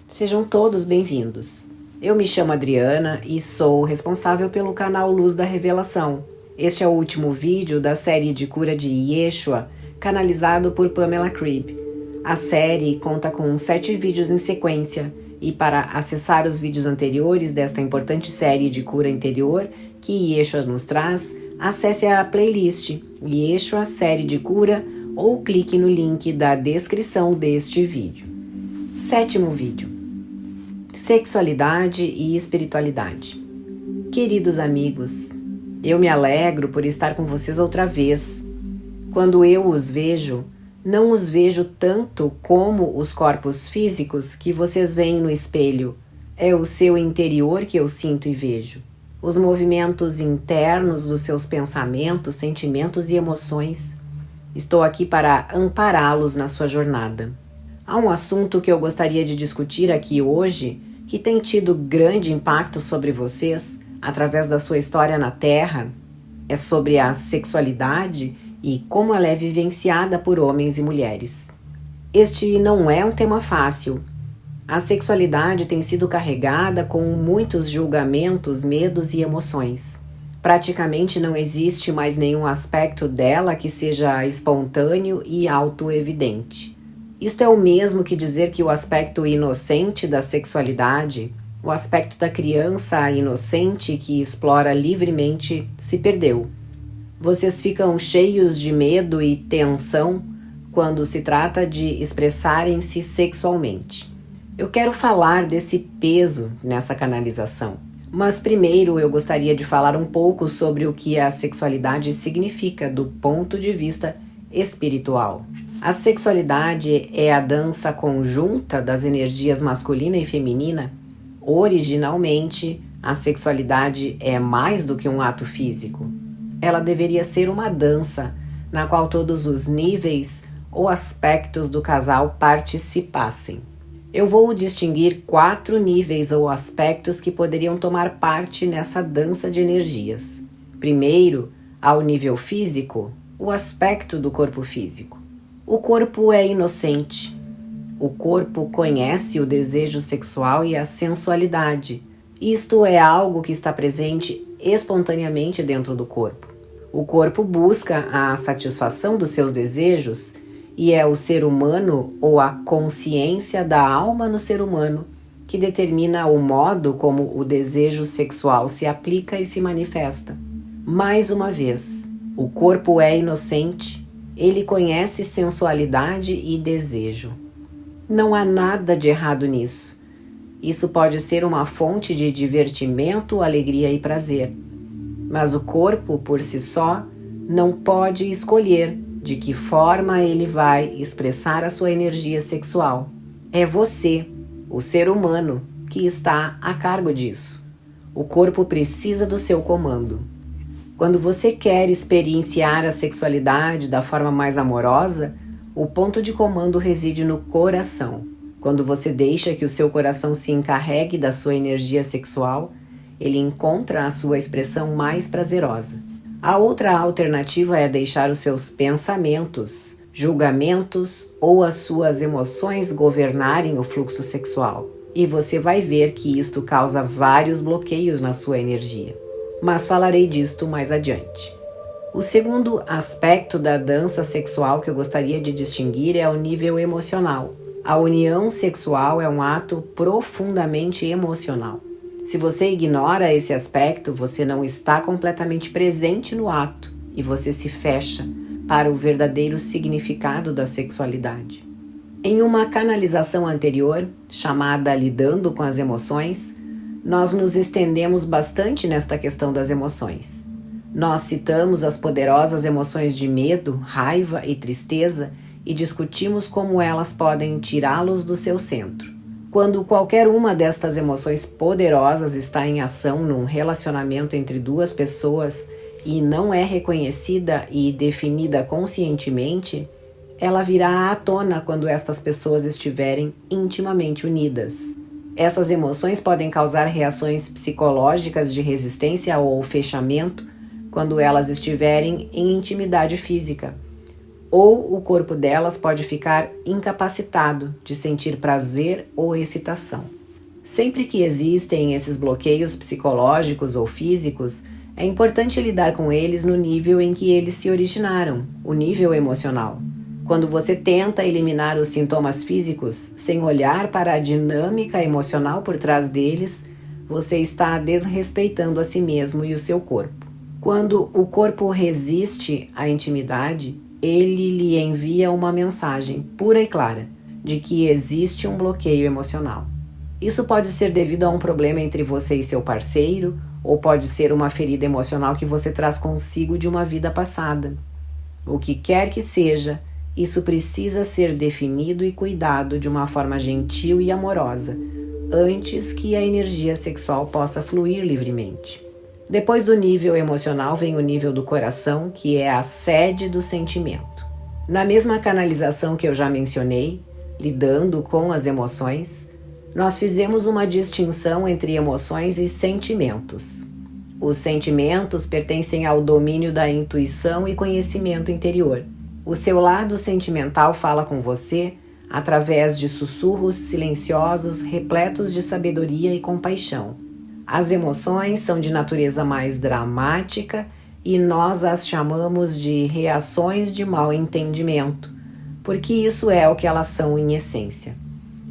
Sejam todos bem-vindos. Eu me chamo Adriana e sou responsável pelo canal Luz da Revelação. Este é o último vídeo da série de cura de Yeshua, canalizado por Pamela Cribb. A série conta com 7 vídeos em sequência e para acessar os vídeos anteriores desta importante série de cura interior que Yeshua nos traz, acesse a playlist Yeshua Série de Cura ou clique no link da descrição deste vídeo. 7º vídeo. Sexualidade e espiritualidade. Queridos amigos, eu me alegro por estar com vocês outra vez. Quando eu os vejo, não os vejo tanto como os corpos físicos que vocês veem no espelho. É o seu interior que eu sinto e vejo. Os movimentos internos dos seus pensamentos, sentimentos e emoções. Estou aqui para ampará-los na sua jornada. Há um assunto que eu gostaria de discutir aqui hoje, que tem tido grande impacto sobre vocês através da sua história na Terra. É sobre a sexualidade e como ela é vivenciada por homens e mulheres. Este não é um tema fácil. A sexualidade tem sido carregada com muitos julgamentos, medos e emoções. Praticamente não existe mais nenhum aspecto dela que seja espontâneo e autoevidente. Isto é o mesmo que dizer que o aspecto inocente da sexualidade, o aspecto da criança inocente que explora livremente, se perdeu. Vocês ficam cheios de medo e tensão quando se trata de expressarem-se sexualmente. Eu quero falar desse peso nessa canalização, mas primeiro eu gostaria de falar um pouco sobre o que a sexualidade significa do ponto de vista espiritual. A sexualidade é a dança conjunta das energias masculina e feminina. Originalmente, a sexualidade é mais do que um ato físico. Ela deveria ser uma dança na qual todos os níveis ou aspectos do casal participassem. Eu vou distinguir 4 níveis ou aspectos que poderiam tomar parte nessa dança de energias. Primeiro, ao nível físico, o aspecto do corpo físico. O corpo é inocente. O corpo conhece o desejo sexual e a sensualidade. Isto é algo que está presente espontaneamente dentro do corpo. O corpo busca a satisfação dos seus desejos e é o ser humano ou a consciência da alma no ser humano que determina o modo como o desejo sexual se aplica e se manifesta. Mais uma vez, o corpo é inocente. Ele conhece sensualidade e desejo. Não há nada de errado nisso. Isso pode ser uma fonte de divertimento, alegria e prazer. Mas o corpo, por si só, não pode escolher de que forma ele vai expressar a sua energia sexual. É você, o ser humano, que está a cargo disso. O corpo precisa do seu comando. Quando você quer experienciar a sexualidade da forma mais amorosa, o ponto de comando reside no coração. Quando você deixa que o seu coração se encarregue da sua energia sexual, ele encontra a sua expressão mais prazerosa. A outra alternativa é deixar os seus pensamentos, julgamentos ou as suas emoções governarem o fluxo sexual. E você vai ver que isto causa vários bloqueios na sua energia. Mas falarei disto mais adiante. O segundo aspecto da dança sexual que eu gostaria de distinguir é o nível emocional. A união sexual é um ato profundamente emocional. Se você ignora esse aspecto, você não está completamente presente no ato e você se fecha para o verdadeiro significado da sexualidade. Em uma canalização anterior, chamada Lidando com as Emoções, nós nos estendemos bastante nesta questão das emoções. Nós citamos as poderosas emoções de medo, raiva e tristeza e discutimos como elas podem tirá-los do seu centro. Quando qualquer uma destas emoções poderosas está em ação num relacionamento entre 2 pessoas e não é reconhecida e definida conscientemente, ela virá à tona quando estas pessoas estiverem intimamente unidas. Essas emoções podem causar reações psicológicas de resistência ou fechamento quando elas estiverem em intimidade física, ou o corpo delas pode ficar incapacitado de sentir prazer ou excitação. Sempre que existem esses bloqueios psicológicos ou físicos, é importante lidar com eles no nível em que eles se originaram, o nível emocional. Quando você tenta eliminar os sintomas físicos sem olhar para a dinâmica emocional por trás deles, você está desrespeitando a si mesmo e o seu corpo. Quando o corpo resiste à intimidade, ele lhe envia uma mensagem pura e clara de que existe um bloqueio emocional. Isso pode ser devido a um problema entre você e seu parceiro, ou pode ser uma ferida emocional que você traz consigo de uma vida passada. O que quer que seja, isso precisa ser definido e cuidado de uma forma gentil e amorosa, antes que a energia sexual possa fluir livremente. Depois do nível emocional vem o nível do coração, que é a sede do sentimento. Na mesma canalização que eu já mencionei, lidando com as emoções, nós fizemos uma distinção entre emoções e sentimentos. Os sentimentos pertencem ao domínio da intuição e conhecimento interior. O seu lado sentimental fala com você através de sussurros silenciosos repletos de sabedoria e compaixão. As emoções são de natureza mais dramática e nós as chamamos de reações de mau entendimento, porque isso é o que elas são em essência.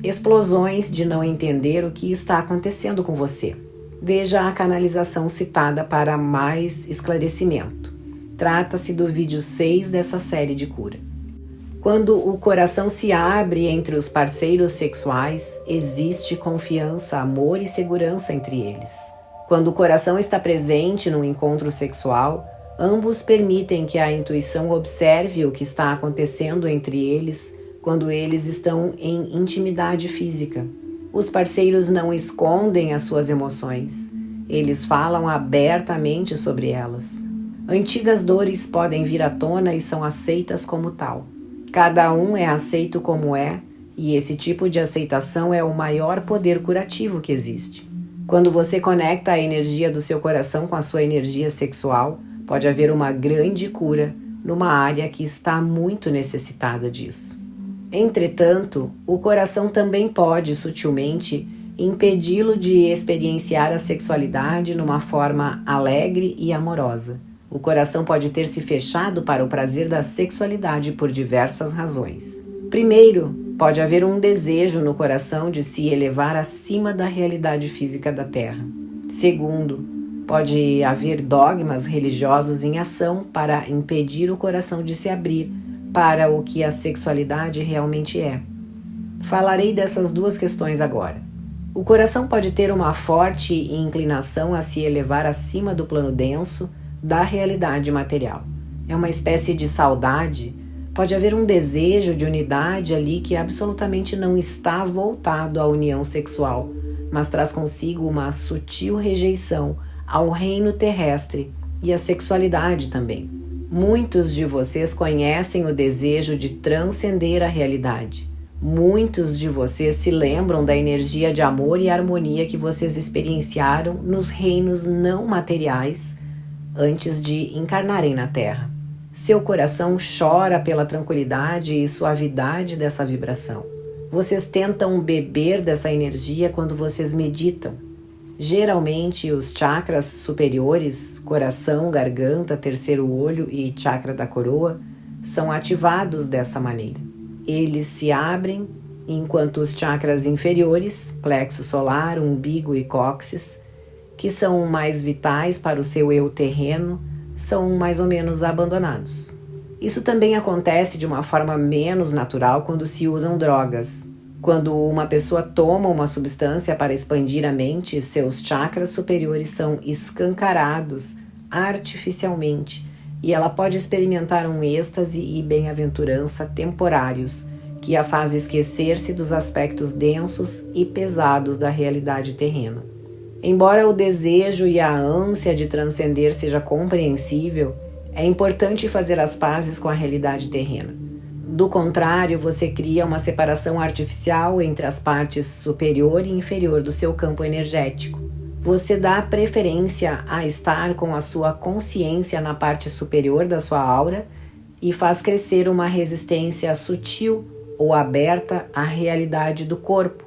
Explosões de não entender o que está acontecendo com você. Veja a canalização citada para mais esclarecimento. Trata-se do vídeo 6 dessa série de cura. Quando o coração se abre entre os parceiros sexuais, existe confiança, amor e segurança entre eles. Quando o coração está presente num encontro sexual, ambos permitem que a intuição observe o que está acontecendo entre eles quando eles estão em intimidade física. Os parceiros não escondem as suas emoções, eles falam abertamente sobre elas. Antigas dores podem vir à tona e são aceitas como tal. Cada um é aceito como é, e esse tipo de aceitação é o maior poder curativo que existe. Quando você conecta a energia do seu coração com a sua energia sexual, pode haver uma grande cura numa área que está muito necessitada disso. Entretanto, o coração também pode, sutilmente, impedi-lo de experienciar a sexualidade numa forma alegre e amorosa. O coração pode ter se fechado para o prazer da sexualidade por diversas razões. Primeiro, pode haver um desejo no coração de se elevar acima da realidade física da Terra. Segundo, pode haver dogmas religiosos em ação para impedir o coração de se abrir para o que a sexualidade realmente é. Falarei dessas duas questões agora. O coração pode ter uma forte inclinação a se elevar acima do plano denso da realidade material. É uma espécie de saudade, pode haver um desejo de unidade ali que absolutamente não está voltado à união sexual, mas traz consigo uma sutil rejeição ao reino terrestre e à sexualidade também. Muitos de vocês conhecem o desejo de transcender a realidade. Muitos de vocês se lembram da energia de amor e harmonia que vocês experienciaram nos reinos não materiais antes de encarnarem na Terra. Seu coração chora pela tranquilidade e suavidade dessa vibração. Vocês tentam beber dessa energia quando vocês meditam. Geralmente, os chakras superiores, coração, garganta, terceiro olho e chakra da coroa, são ativados dessa maneira. Eles se abrem, enquanto os chakras inferiores, plexo solar, umbigo e cóccix, que são mais vitais para o seu eu terreno, são mais ou menos abandonados. Isso também acontece de uma forma menos natural quando se usam drogas. Quando uma pessoa toma uma substância para expandir a mente, seus chakras superiores são escancarados artificialmente e ela pode experimentar um êxtase e bem-aventurança temporários que a faz esquecer-se dos aspectos densos e pesados da realidade terrena. Embora o desejo e a ânsia de transcender seja compreensível, é importante fazer as pazes com a realidade terrena. Do contrário, você cria uma separação artificial entre as partes superior e inferior do seu campo energético. Você dá preferência a estar com a sua consciência na parte superior da sua aura e faz crescer uma resistência sutil ou aberta à realidade do corpo,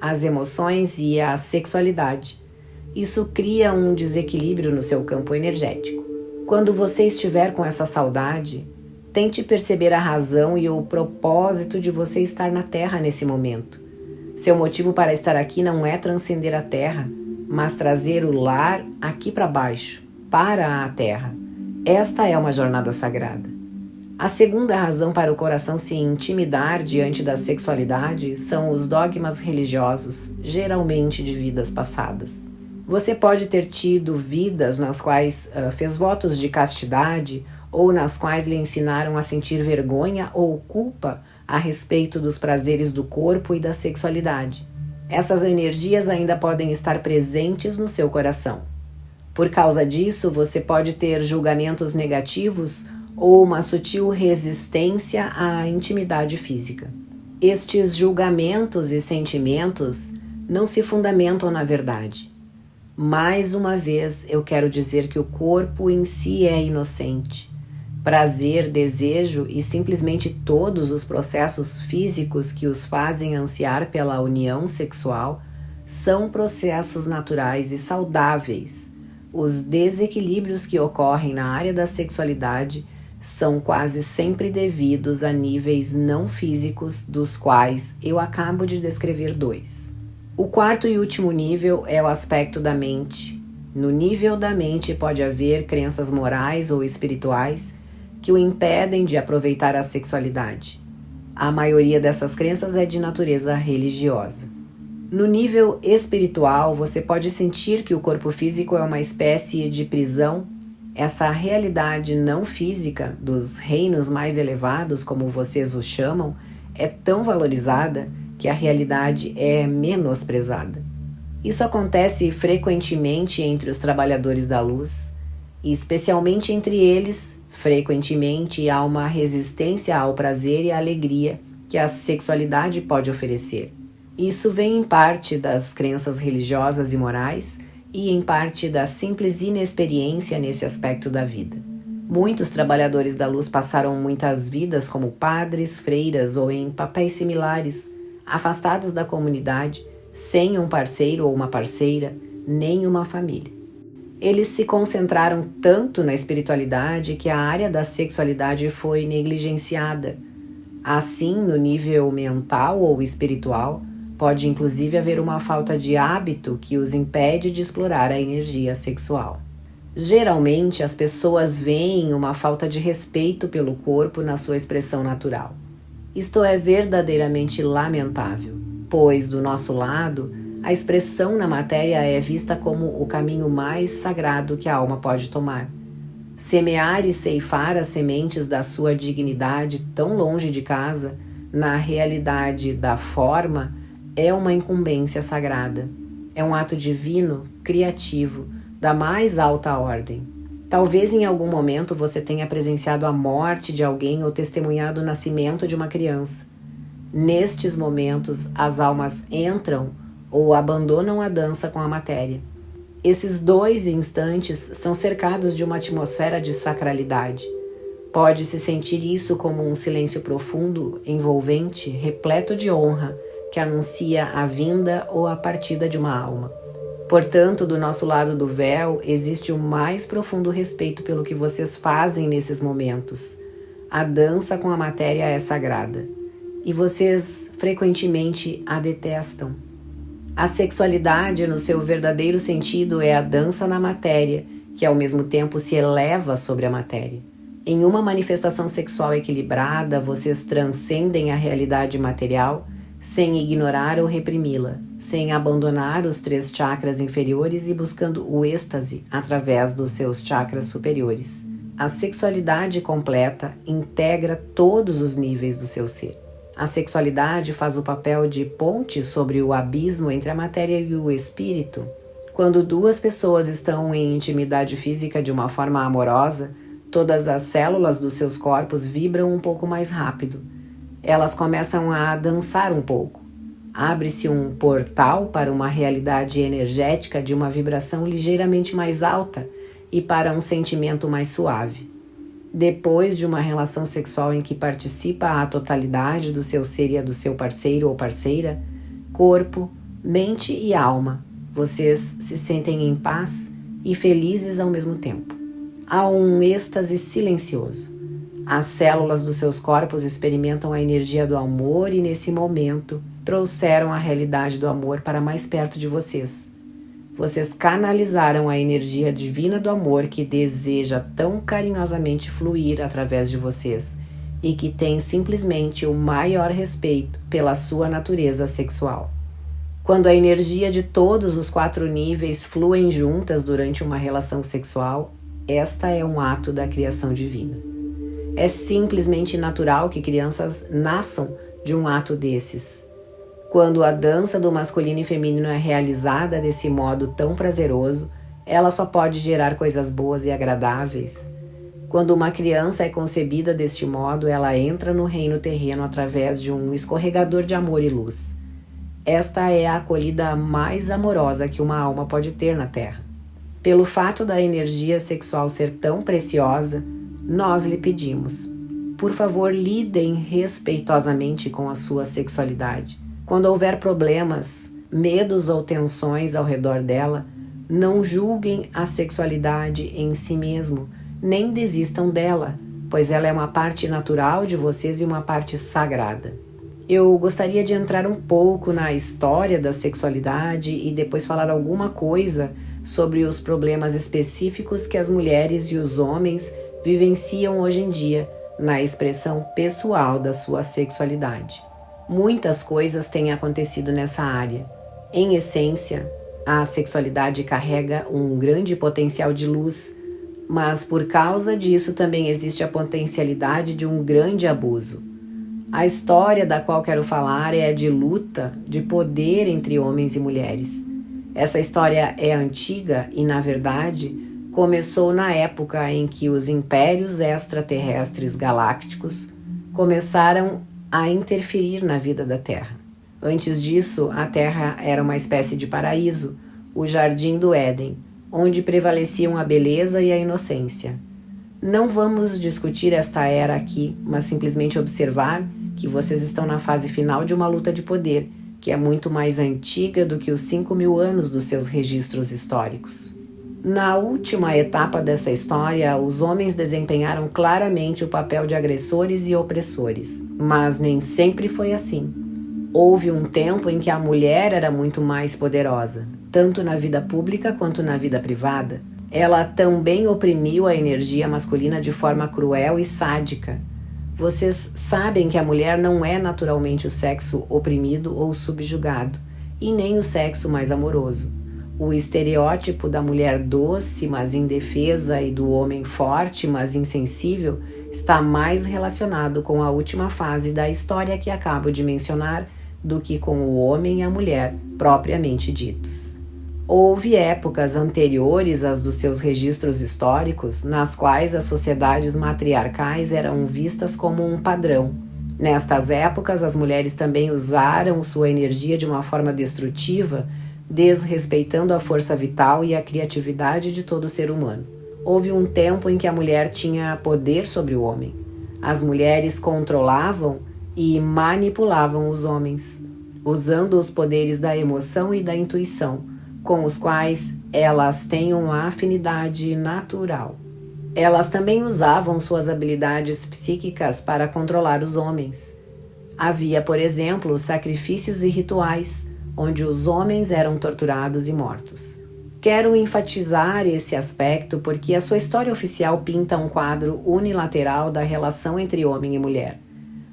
às emoções e à sexualidade. Isso cria um desequilíbrio no seu campo energético. Quando você estiver com essa saudade, tente perceber a razão e o propósito de você estar na Terra nesse momento. Seu motivo para estar aqui não é transcender a Terra, mas trazer o lar aqui para baixo, para a Terra. Esta é uma jornada sagrada. A segunda razão para o coração se intimidar diante da sexualidade são os dogmas religiosos, geralmente de vidas passadas. Você pode ter tido vidas nas quais fez votos de castidade ou nas quais lhe ensinaram a sentir vergonha ou culpa a respeito dos prazeres do corpo e da sexualidade. Essas energias ainda podem estar presentes no seu coração. Por causa disso, você pode ter julgamentos negativos ou uma sutil resistência à intimidade física. Estes julgamentos e sentimentos não se fundamentam na verdade. Mais uma vez, eu quero dizer que o corpo em si é inocente. Prazer, desejo e simplesmente todos os processos físicos que os fazem ansiar pela união sexual são processos naturais e saudáveis. Os desequilíbrios que ocorrem na área da sexualidade são quase sempre devidos a níveis não físicos, dos quais eu acabo de descrever 2. O quarto e último nível é o aspecto da mente. No nível da mente pode haver crenças morais ou espirituais que o impedem de aproveitar a sexualidade. A maioria dessas crenças é de natureza religiosa. No nível espiritual, você pode sentir que o corpo físico é uma espécie de prisão. Essa realidade não física dos reinos mais elevados, como vocês os chamam, é tão valorizada que a realidade é menosprezada. Isso acontece frequentemente entre os trabalhadores da luz, e especialmente entre eles, frequentemente há uma resistência ao prazer e à alegria que a sexualidade pode oferecer. Isso vem em parte das crenças religiosas e morais, e em parte da simples inexperiência nesse aspecto da vida. Muitos trabalhadores da luz passaram muitas vidas como padres, freiras ou em papéis similares, afastados da comunidade, sem um parceiro ou uma parceira, nem uma família. Eles se concentraram tanto na espiritualidade que a área da sexualidade foi negligenciada. Assim, no nível mental ou espiritual, pode inclusive haver uma falta de hábito que os impede de explorar a energia sexual. Geralmente, as pessoas veem uma falta de respeito pelo corpo na sua expressão natural. Isto é verdadeiramente lamentável, pois, do nosso lado, a expressão na matéria é vista como o caminho mais sagrado que a alma pode tomar. Semear e ceifar as sementes da sua dignidade tão longe de casa, na realidade da forma, é uma incumbência sagrada. É um ato divino, criativo, da mais alta ordem. Talvez em algum momento você tenha presenciado a morte de alguém ou testemunhado o nascimento de uma criança. Nestes momentos, as almas entram ou abandonam a dança com a matéria. Esses 2 instantes são cercados de uma atmosfera de sacralidade. Pode-se sentir isso como um silêncio profundo, envolvente, repleto de honra, que anuncia a vinda ou a partida de uma alma. Portanto, do nosso lado do véu, existe o mais profundo respeito pelo que vocês fazem nesses momentos. A dança com a matéria é sagrada, e vocês frequentemente a detestam. A sexualidade, no seu verdadeiro sentido, é a dança na matéria, que ao mesmo tempo se eleva sobre a matéria. Em uma manifestação sexual equilibrada, vocês transcendem a realidade material, sem ignorar ou reprimi-la, sem abandonar os 3 chakras inferiores e buscando o êxtase através dos seus chakras superiores. A sexualidade completa integra todos os níveis do seu ser. A sexualidade faz o papel de ponte sobre o abismo entre a matéria e o espírito. Quando 2 pessoas estão em intimidade física de uma forma amorosa, todas as células dos seus corpos vibram um pouco mais rápido. Elas começam a dançar um pouco. Abre-se um portal para uma realidade energética de uma vibração ligeiramente mais alta e para um sentimento mais suave. Depois de uma relação sexual em que participa a totalidade do seu ser e a do seu parceiro ou parceira, corpo, mente e alma, vocês se sentem em paz e felizes ao mesmo tempo. Há um êxtase silencioso. As células dos seus corpos experimentam a energia do amor e, nesse momento, trouxeram a realidade do amor para mais perto de vocês. Vocês canalizaram a energia divina do amor que deseja tão carinhosamente fluir através de vocês e que tem simplesmente o maior respeito pela sua natureza sexual. Quando a energia de todos os 4 níveis fluem juntas durante uma relação sexual, esta é um ato da criação divina. É simplesmente natural que crianças nasçam de um ato desses. Quando a dança do masculino e feminino é realizada desse modo tão prazeroso, ela só pode gerar coisas boas e agradáveis. Quando uma criança é concebida deste modo, ela entra no reino terreno através de um escorregador de amor e luz. Esta é a acolhida mais amorosa que uma alma pode ter na Terra. Pelo fato da energia sexual ser tão preciosa, nós lhe pedimos, por favor, lidem respeitosamente com a sua sexualidade. Quando houver problemas, medos ou tensões ao redor dela, não julguem a sexualidade em si mesmo, nem desistam dela, pois ela é uma parte natural de vocês e uma parte sagrada. Eu gostaria de entrar um pouco na história da sexualidade e depois falar alguma coisa sobre os problemas específicos que as mulheres e os homens vivenciam hoje em dia na expressão pessoal da sua sexualidade. Muitas coisas têm acontecido nessa área. Em essência, a sexualidade carrega um grande potencial de luz, mas por causa disso também existe a potencialidade de um grande abuso. A história da qual quero falar é a de luta, de poder entre homens e mulheres. Essa história é antiga e, na verdade, começou na época em que os impérios extraterrestres galácticos começaram a interferir na vida da Terra. Antes disso, a Terra era uma espécie de paraíso, o Jardim do Éden, onde prevaleciam a beleza e a inocência. Não vamos discutir esta era aqui, mas simplesmente observar que vocês estão na fase final de uma luta de poder, que é muito mais antiga do que os 5.000 anos dos seus registros históricos. Na última etapa dessa história, os homens desempenharam claramente o papel de agressores e opressores, mas nem sempre foi assim. Houve um tempo em que a mulher era muito mais poderosa, tanto na vida pública quanto na vida privada. Ela também oprimiu a energia masculina de forma cruel e sádica. Vocês sabem que a mulher não é naturalmente o sexo oprimido ou subjugado, e nem o sexo mais amoroso. O estereótipo da mulher doce, mas indefesa, e do homem forte, mas insensível, está mais relacionado com a última fase da história que acabo de mencionar do que com o homem e a mulher propriamente ditos. Houve épocas anteriores às dos seus registros históricos, nas quais as sociedades matriarcais eram vistas como um padrão. Nestas épocas, as mulheres também usaram sua energia de uma forma destrutiva, desrespeitando a força vital e a criatividade de todo ser humano. Houve um tempo em que a mulher tinha poder sobre o homem. As mulheres controlavam e manipulavam os homens, usando os poderes da emoção e da intuição, com os quais elas têm uma afinidade natural. Elas também usavam suas habilidades psíquicas para controlar os homens. Havia, por exemplo, sacrifícios e rituais, onde os homens eram torturados e mortos. Quero enfatizar esse aspecto porque a sua história oficial pinta um quadro unilateral da relação entre homem e mulher.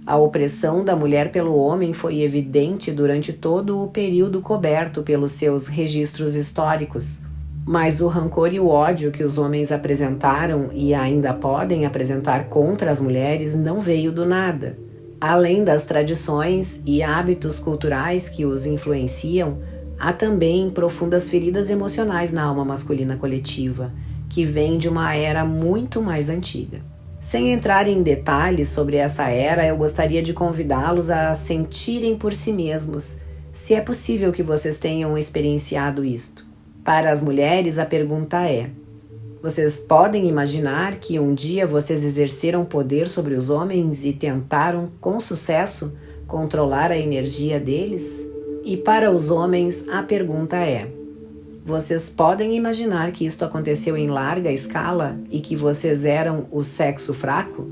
A opressão da mulher pelo homem foi evidente durante todo o período coberto pelos seus registros históricos, mas o rancor e o ódio que os homens apresentaram e ainda podem apresentar contra as mulheres não veio do nada. Além das tradições e hábitos culturais que os influenciam, há também profundas feridas emocionais na alma masculina coletiva, que vêm de uma era muito mais antiga. Sem entrar em detalhes sobre essa era, eu gostaria de convidá-los a sentirem por si mesmos, se é possível que vocês tenham experienciado isto. Para as mulheres, a pergunta é: Vocês podem imaginar que um dia vocês exerceram poder sobre os homens e tentaram, com sucesso, controlar a energia deles? E para os homens, a pergunta é: vocês podem imaginar que isto aconteceu em larga escala e que vocês eram o sexo fraco?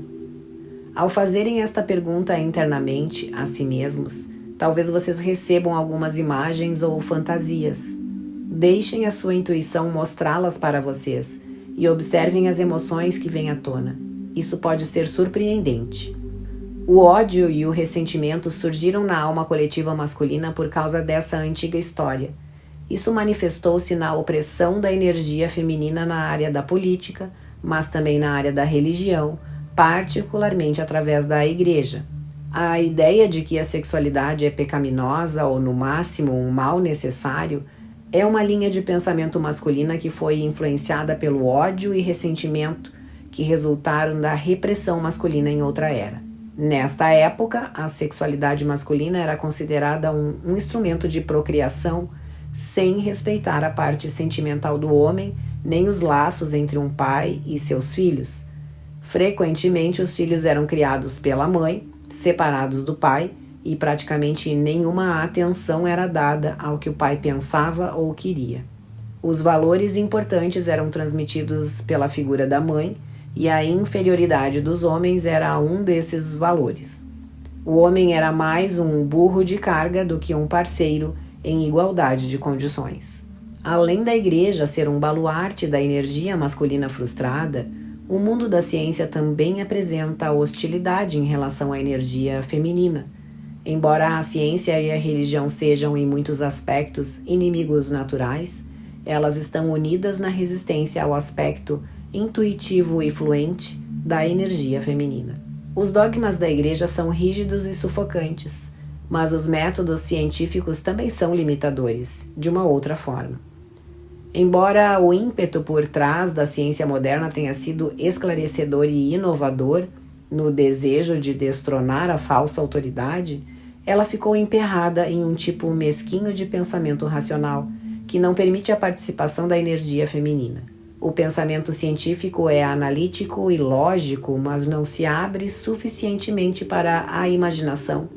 Ao fazerem esta pergunta internamente a si mesmos, talvez vocês recebam algumas imagens ou fantasias. Deixem a sua intuição mostrá-las para vocês e observem as emoções que vêm à tona. Isso pode ser surpreendente. O ódio e o ressentimento surgiram na alma coletiva masculina por causa dessa antiga história. Isso manifestou-se na opressão da energia feminina na área da política, mas também na área da religião, particularmente através da igreja. A ideia de que a sexualidade é pecaminosa ou, no máximo, um mal necessário é uma linha de pensamento masculina que foi influenciada pelo ódio e ressentimento que resultaram da repressão masculina em outra era. Nesta época, a sexualidade masculina era considerada um instrumento de procriação sem respeitar a parte sentimental do homem, nem os laços entre um pai e seus filhos. Frequentemente, os filhos eram criados pela mãe, separados do pai, e praticamente nenhuma atenção era dada ao que o pai pensava ou queria. Os valores importantes eram transmitidos pela figura da mãe, e a inferioridade dos homens era um desses valores. O homem era mais um burro de carga do que um parceiro em igualdade de condições. Além da igreja ser um baluarte da energia masculina frustrada, o mundo da ciência também apresenta hostilidade em relação à energia feminina. Embora a ciência e a religião sejam, em muitos aspectos, inimigos naturais, elas estão unidas na resistência ao aspecto intuitivo e fluente da energia feminina. Os dogmas da igreja são rígidos e sufocantes, mas os métodos científicos também são limitadores, de uma outra forma. Embora o ímpeto por trás da ciência moderna tenha sido esclarecedor e inovador no desejo de destronar a falsa autoridade, ela ficou emperrada em um tipo mesquinho de pensamento racional, que não permite a participação da energia feminina. O pensamento científico é analítico e lógico, mas não se abre suficientemente para a imaginação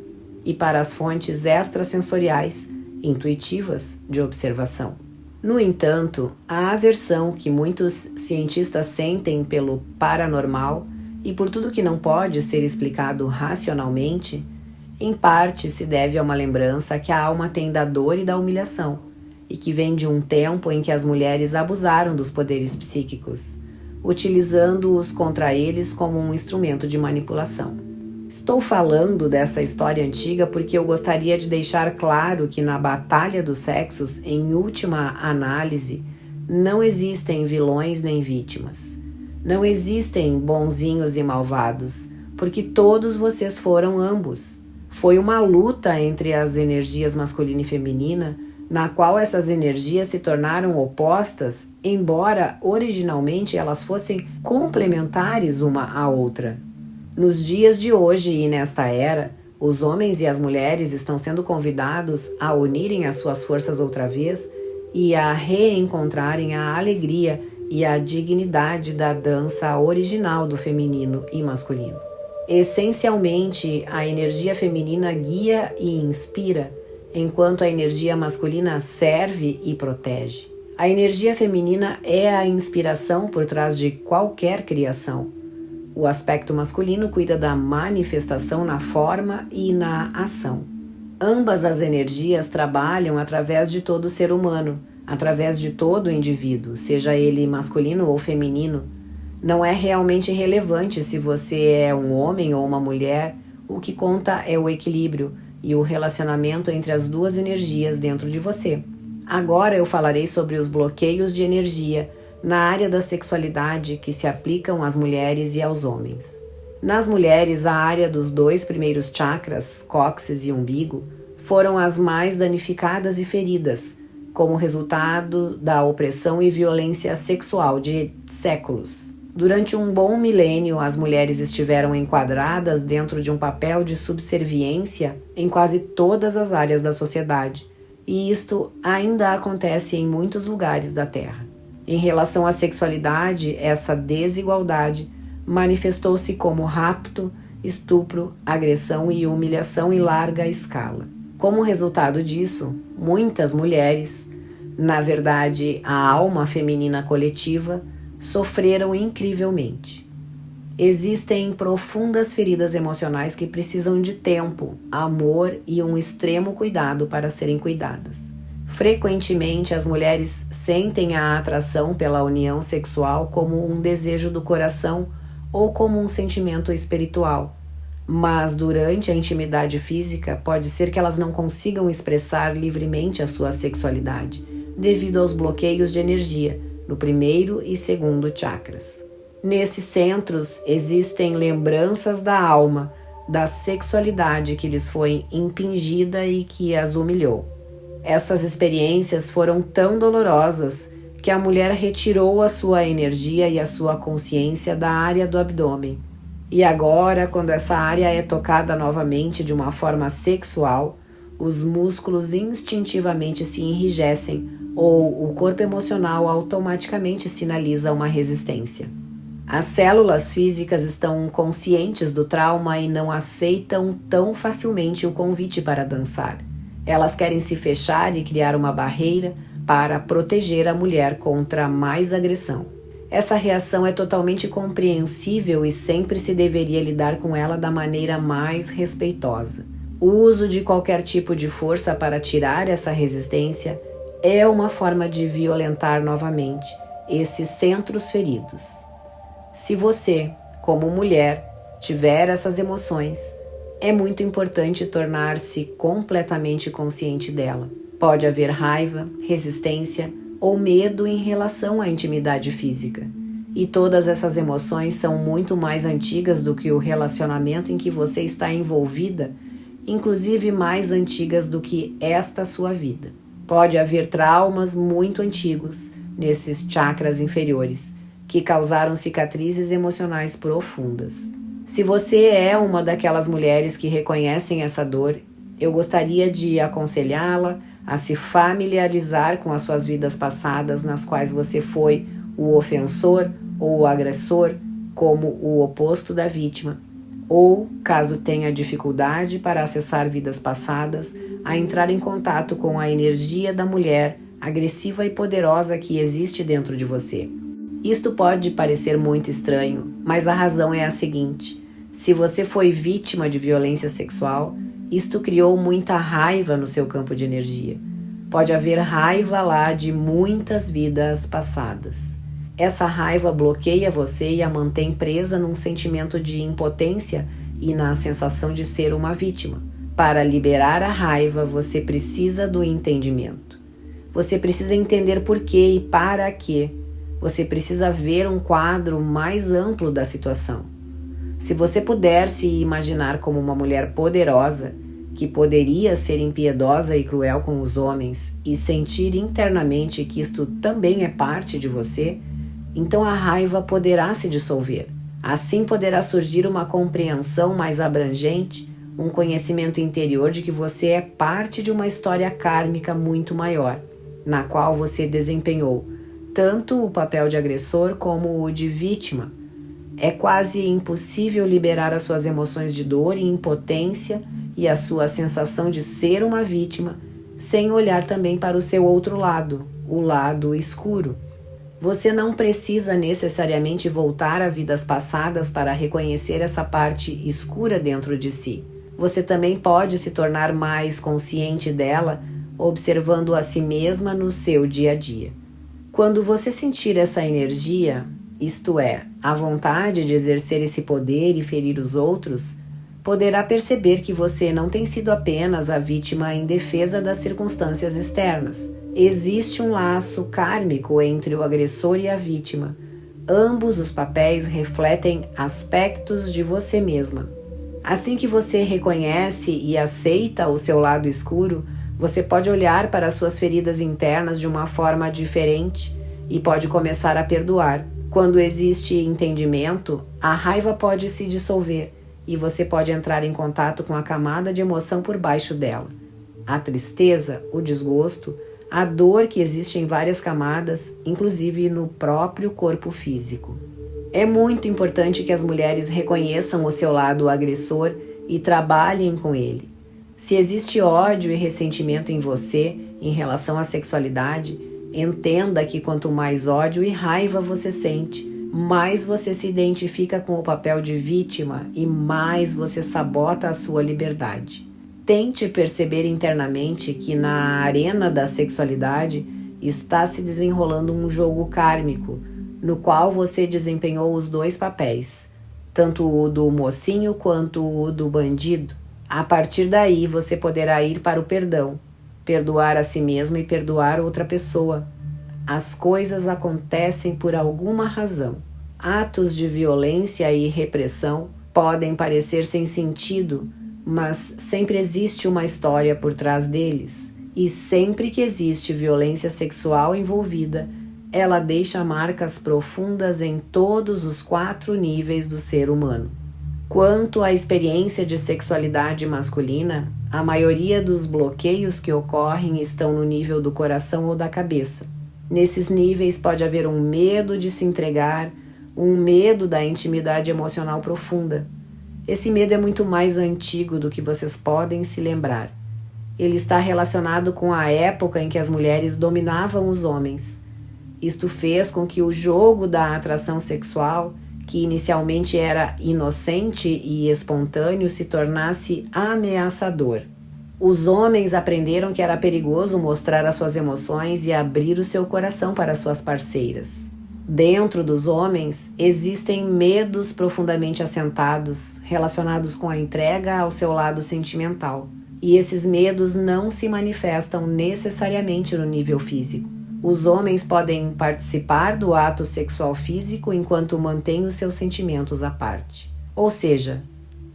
e para as fontes extrasensoriais, intuitivas, de observação. No entanto, a aversão que muitos cientistas sentem pelo paranormal e por tudo que não pode ser explicado racionalmente, em parte se deve a uma lembrança que a alma tem da dor e da humilhação, e que vem de um tempo em que as mulheres abusaram dos poderes psíquicos, utilizando-os contra eles como um instrumento de manipulação. Estou falando dessa história antiga porque eu gostaria de deixar claro que na batalha dos sexos, em última análise, não existem vilões nem vítimas. Não existem bonzinhos e malvados, porque todos vocês foram ambos. Foi uma luta entre as energias masculina e feminina, na qual essas energias se tornaram opostas, embora originalmente elas fossem complementares uma à outra. Nos dias de hoje e nesta era, os homens e as mulheres estão sendo convidados a unirem as suas forças outra vez e a reencontrarem a alegria e a dignidade da dança original do feminino e masculino. Essencialmente, a energia feminina guia e inspira, enquanto a energia masculina serve e protege. A energia feminina é a inspiração por trás de qualquer criação. O aspecto masculino cuida da manifestação na forma e na ação. Ambas as energias trabalham através de todo ser humano, através de todo indivíduo, seja ele masculino ou feminino. Não é realmente relevante se você é um homem ou uma mulher, o que conta é o equilíbrio e o relacionamento entre as duas energias dentro de você. Agora eu falarei sobre os bloqueios de energia na área da sexualidade que se aplicam às mulheres e aos homens. Nas mulheres, a área dos 2 primeiros chakras, cóccix e umbigo, foram as mais danificadas e feridas, como resultado da opressão e violência sexual de séculos. Durante um bom milênio, as mulheres estiveram enquadradas dentro de um papel de subserviência em quase todas as áreas da sociedade, e isto ainda acontece em muitos lugares da Terra. Em relação à sexualidade, essa desigualdade manifestou-se como rapto, estupro, agressão e humilhação em larga escala. Como resultado disso, muitas mulheres, na verdade a alma feminina coletiva, sofreram incrivelmente. Existem profundas feridas emocionais que precisam de tempo, amor e um extremo cuidado para serem cuidadas. Frequentemente, as mulheres sentem a atração pela união sexual como um desejo do coração ou como um sentimento espiritual. Mas durante a intimidade física, pode ser que elas não consigam expressar livremente a sua sexualidade, devido aos bloqueios de energia no primeiro e segundo chakras. Nesses centros existem lembranças da alma, da sexualidade que lhes foi impingida e que as humilhou. Essas experiências foram tão dolorosas que a mulher retirou a sua energia e a sua consciência da área do abdômen. E agora, quando essa área é tocada novamente de uma forma sexual, os músculos instintivamente se enrijecem ou o corpo emocional automaticamente sinaliza uma resistência. As células físicas estão conscientes do trauma e não aceitam tão facilmente o convite para dançar. Elas querem se fechar e criar uma barreira para proteger a mulher contra mais agressão. Essa reação é totalmente compreensível e sempre se deveria lidar com ela da maneira mais respeitosa. O uso de qualquer tipo de força para tirar essa resistência é uma forma de violentar novamente esses centros feridos. Se você, como mulher, tiver essas emoções, é muito importante tornar-se completamente consciente dela. Pode haver raiva, resistência ou medo em relação à intimidade física. E todas essas emoções são muito mais antigas do que o relacionamento em que você está envolvida, inclusive mais antigas do que esta sua vida. Pode haver traumas muito antigos nesses chakras inferiores, que causaram cicatrizes emocionais profundas. Se você é uma daquelas mulheres que reconhecem essa dor, eu gostaria de aconselhá-la a se familiarizar com as suas vidas passadas nas quais você foi o ofensor ou o agressor, como o oposto da vítima, ou, caso tenha dificuldade para acessar vidas passadas, a entrar em contato com a energia da mulher agressiva e poderosa que existe dentro de você. Isto pode parecer muito estranho, mas a razão é a seguinte: se você foi vítima de violência sexual, isto criou muita raiva no seu campo de energia. Pode haver raiva lá de muitas vidas passadas. Essa raiva bloqueia você e a mantém presa num sentimento de impotência e na sensação de ser uma vítima. Para liberar a raiva, você precisa do entendimento. Você precisa entender por quê e para quê. Você precisa ver um quadro mais amplo da situação. Se você puder se imaginar como uma mulher poderosa, que poderia ser impiedosa e cruel com os homens, e sentir internamente que isto também é parte de você, então a raiva poderá se dissolver. Assim poderá surgir uma compreensão mais abrangente, um conhecimento interior de que você é parte de uma história kármica muito maior, na qual você desempenhou tanto o papel de agressor como o de vítima. É quase impossível liberar as suas emoções de dor e impotência e a sua sensação de ser uma vítima sem olhar também para o seu outro lado, o lado escuro. Você não precisa necessariamente voltar a vidas passadas para reconhecer essa parte escura dentro de si. Você também pode se tornar mais consciente dela, observando a si mesma no seu dia a dia. Quando você sentir essa energia, isto é, a vontade de exercer esse poder e ferir os outros, poderá perceber que você não tem sido apenas a vítima indefesa das circunstâncias externas. Existe um laço kármico entre o agressor e a vítima. Ambos os papéis refletem aspectos de você mesma. Assim que você reconhece e aceita o seu lado escuro, você pode olhar para as suas feridas internas de uma forma diferente e pode começar a perdoar. Quando existe entendimento, a raiva pode se dissolver e você pode entrar em contato com a camada de emoção por baixo dela. A tristeza, o desgosto, a dor que existe em várias camadas, inclusive no próprio corpo físico. É muito importante que as mulheres reconheçam o seu lado agressor e trabalhem com ele. Se existe ódio e ressentimento em você em relação à sexualidade, entenda que quanto mais ódio e raiva você sente, mais você se identifica com o papel de vítima e mais você sabota a sua liberdade. Tente perceber internamente que na arena da sexualidade está se desenrolando um jogo kármico, no qual você desempenhou os dois papéis, tanto o do mocinho quanto o do bandido. A partir daí você poderá ir para o perdão, perdoar a si mesmo e perdoar outra pessoa. As coisas acontecem por alguma razão. Atos de violência e repressão podem parecer sem sentido, mas sempre existe uma história por trás deles. E sempre que existe violência sexual envolvida, ela deixa marcas profundas em todos os 4 níveis do ser humano. Quanto à experiência de sexualidade masculina, a maioria dos bloqueios que ocorrem estão no nível do coração ou da cabeça. Nesses níveis pode haver um medo de se entregar, um medo da intimidade emocional profunda. Esse medo é muito mais antigo do que vocês podem se lembrar. Ele está relacionado com a época em que as mulheres dominavam os homens. Isto fez com que o jogo da atração sexual, que inicialmente era inocente e espontâneo, se tornasse ameaçador. Os homens aprenderam que era perigoso mostrar as suas emoções e abrir o seu coração para suas parceiras. Dentro dos homens existem medos profundamente assentados, relacionados com a entrega ao seu lado sentimental. E esses medos não se manifestam necessariamente no nível físico. Os homens podem participar do ato sexual físico enquanto mantêm os seus sentimentos à parte. Ou seja,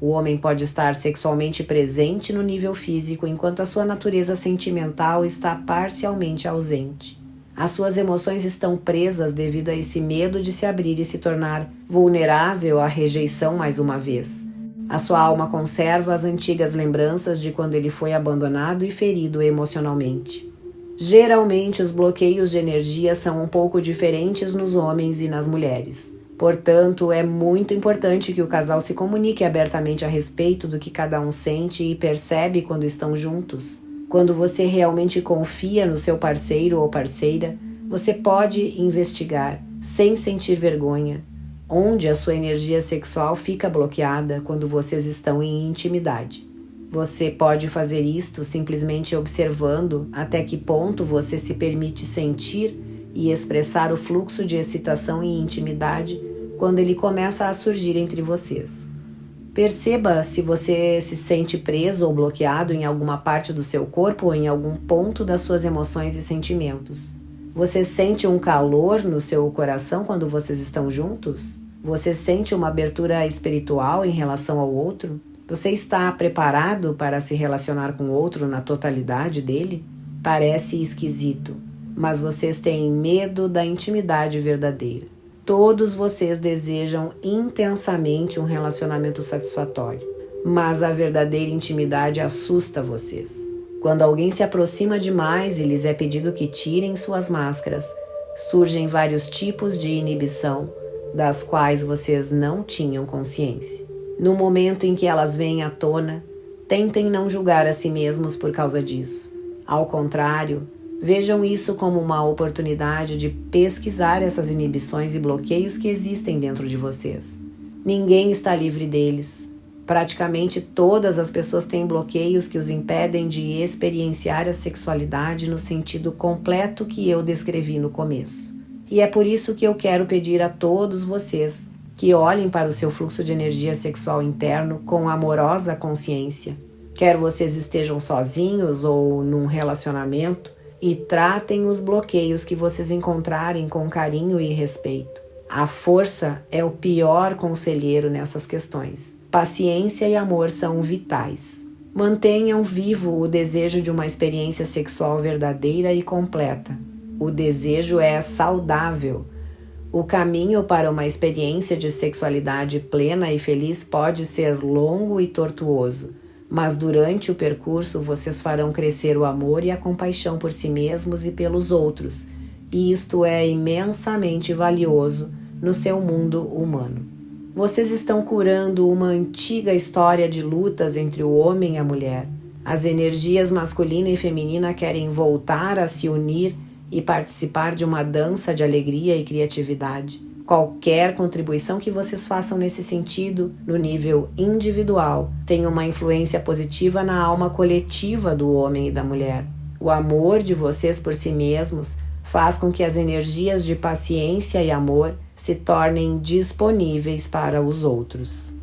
o homem pode estar sexualmente presente no nível físico enquanto a sua natureza sentimental está parcialmente ausente. As suas emoções estão presas devido a esse medo de se abrir e se tornar vulnerável à rejeição mais uma vez. A sua alma conserva as antigas lembranças de quando ele foi abandonado e ferido emocionalmente. Geralmente, os bloqueios de energia são um pouco diferentes nos homens e nas mulheres. Portanto, é muito importante que o casal se comunique abertamente a respeito do que cada um sente e percebe quando estão juntos. Quando você realmente confia no seu parceiro ou parceira, você pode investigar, sem sentir vergonha, onde a sua energia sexual fica bloqueada quando vocês estão em intimidade. Você pode fazer isto simplesmente observando até que ponto você se permite sentir e expressar o fluxo de excitação e intimidade quando ele começa a surgir entre vocês. Perceba se você se sente preso ou bloqueado em alguma parte do seu corpo ou em algum ponto das suas emoções e sentimentos. Você sente um calor no seu coração quando vocês estão juntos? Você sente uma abertura espiritual em relação ao outro? Você está preparado para se relacionar com o outro na totalidade dele? Parece esquisito, mas vocês têm medo da intimidade verdadeira. Todos vocês desejam intensamente um relacionamento satisfatório, mas a verdadeira intimidade assusta vocês. Quando alguém se aproxima demais e lhes é pedido que tirem suas máscaras, surgem vários tipos de inibição, das quais vocês não tinham consciência. No momento em que elas vêm à tona, tentem não julgar a si mesmos por causa disso. Ao contrário, vejam isso como uma oportunidade de pesquisar essas inibições e bloqueios que existem dentro de vocês. Ninguém está livre deles. Praticamente todas as pessoas têm bloqueios que os impedem de experienciar a sexualidade no sentido completo que eu descrevi no começo. E é por isso que eu quero pedir a todos vocês que olhem para o seu fluxo de energia sexual interno com amorosa consciência. Quer vocês estejam sozinhos ou num relacionamento, e tratem os bloqueios que vocês encontrarem com carinho e respeito. A força é o pior conselheiro nessas questões. Paciência e amor são vitais. Mantenham vivo o desejo de uma experiência sexual verdadeira e completa. O desejo é saudável. O caminho para uma experiência de sexualidade plena e feliz pode ser longo e tortuoso, mas durante o percurso vocês farão crescer o amor e a compaixão por si mesmos e pelos outros, e isto é imensamente valioso no seu mundo humano. Vocês estão curando uma antiga história de lutas entre o homem e a mulher. As energias masculina e feminina querem voltar a se unir e participar de uma dança de alegria e criatividade. Qualquer contribuição que vocês façam nesse sentido, no nível individual, tem uma influência positiva na alma coletiva do homem e da mulher. O amor de vocês por si mesmos faz com que as energias de paciência e amor se tornem disponíveis para os outros.